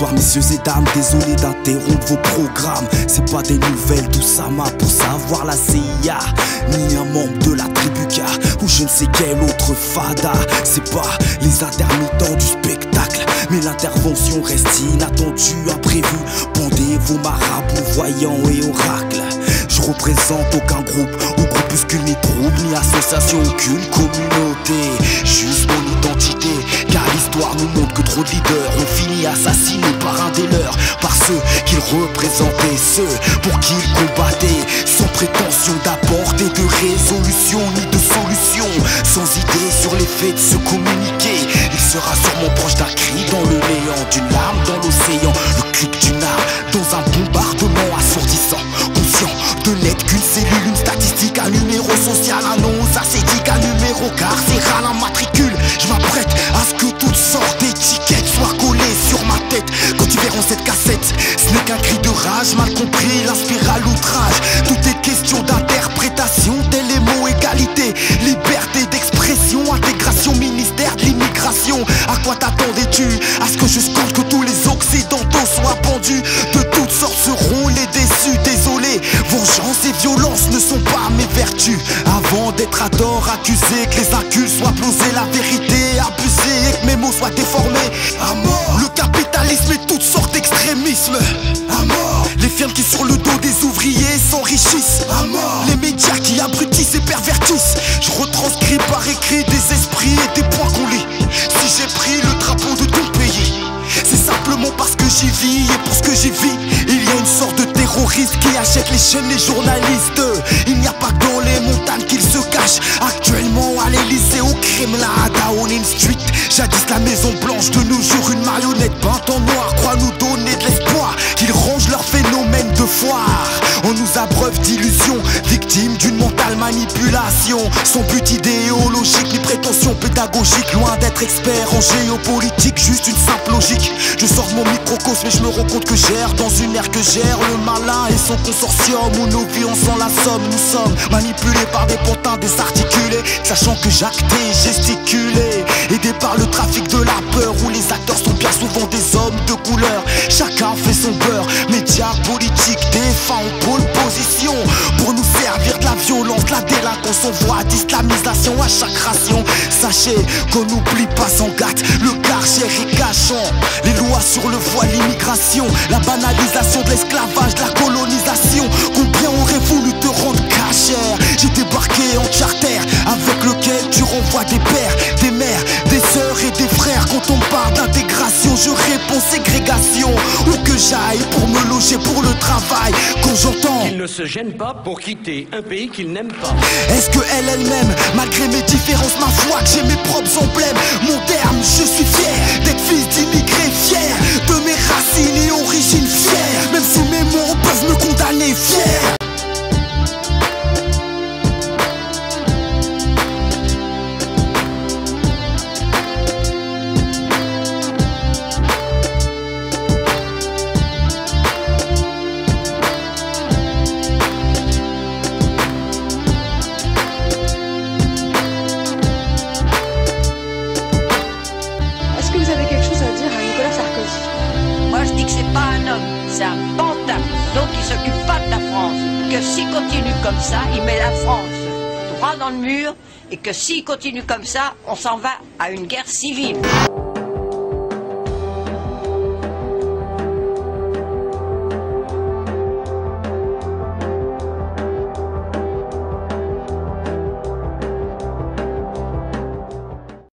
Bonsoir messieurs et dames, désolé d'interrompre vos programmes. C'est pas des nouvelles d'Oussama pour savoir la CIA, ni un membre de la tribu K ou je ne sais quel autre fada. C'est pas les intermittents du spectacle, mais l'intervention reste inattendue, imprévue. Pendez vos marabouts, voyants et oracles. Je représente aucun groupe ou groupuscule, ni troupe, ni association, aucune communauté. Juste mon identité, car l'histoire nous montre que trop de leaders ont fini assassinés par un des leurs, par ceux qu'ils représentaient, ceux pour qui ils combattaient, sans prétention d'apporter de résolution ni de solution, sans idée sur l'effet de se communiquer. Il sera sûrement proche d'un cri dans le néant, d'une larme dans l'océan, le clic d'une arme dans un bombardement assourdissant, conscient de n'être qu'une cellule, une statistique, un numéro social, un nom ascétique, un numéro carcéral, un matricule. Je m'apprête à ce que toutes sortes d'étiquettes soient collées sur ma tête. Quand tu verras cette cassette, ce n'est qu'un cri de rage, mal compris, l'inspire à l'outrage. Tout est question d'interprétation, tel les mots égalité, liberté d'expression, intégration, ministère de l'immigration. À quoi t'attendais-tu? À ce que je scande que tous les occidentaux soient pendus? De toutes sortes seront les déçus, désolé. Vengeance et violence ne sont pas mes vertus. Avant d'être à tort accusé, que les incultes soient posés, la vérité abusée et que mes mots soient déformés. À mort. Le capitalisme et toutes sortes d'extrémismes. À mort. Les firmes qui sur le dos des ouvriers s'enrichissent. À mort. Les médias qui abrutissent et pervertissent. Je retranscris par écrit des esprits et des points qu'on lit. Si j'ai pris le drapeau de ton pays, c'est simplement parce que j'y vis, et pour ce que j'y vis, il y a une sorte de terroriste qui achète les chaînes, les journalistes. Il n'y a pas que dans les montagnes qu'il se cache. Actuellement à l'Elysée, au Kremlin, à Downing Street, jadis la Maison Blanche, de nos jours une marionnette peinte en noir, croit nous donner de l'espoir qu'ils rangent leur phénomène de foire. On nous abreuve d'illusions, victimes d'une mentale manipulation, sans but idéologique ni prétention pédagogique, loin d'être expert en géopolitique, juste une simple logique. Je sors de mon microcosme et je me rends compte que j'erre dans une ère que gère le malin et son consortium, où nos vies en sont la somme. Nous sommes manipulés par des pantins désarticulés, sachant que j'actais et gesticulais, aidés par le trafic de la peur, où les acteurs sont bien souvent des hommes de couleur. Chacun fait son beurre, médias, politiques, défunts en pole position pour nous servir de la violence, de la délinquance. On voit d'islamisation à chaque ration. Sachez qu'on n'oublie pas sans gâte le Karcher et Cachon, les lois sur le voile, l'immigration, la banalisation de l'esclavage, de la colonisation. Combien aurait voulu te rendre cachère? J'ai débarqué en charter avec lequel tu renvoies des pères, des mères, des sœurs et des frères. Quand on parle d'intégration, je réponds ségrégation. Où que j'aille pour me loger, pour le travail, quand j'entends qu'il ne se gêne pas pour quitter un pays qu'il n'aime pas. Est-ce que elle-même, malgré mes différences, ma foi, que j'ai mes propres emblèmes, mon terme, je suis fier d'être fils d'immigrés, fier de mes racines et origines, fier, même si mes mots peuvent me condamner, fier. Est-ce que vous avez quelque chose à dire à Nicolas Sarkozy? Moi je dis que c'est pas un homme, c'est un pantin. Donc il s'occupe pas de la France. Que s'il continue comme ça, il met la France droit dans le mur. Et que s'il continue comme ça, on s'en va à une guerre civile.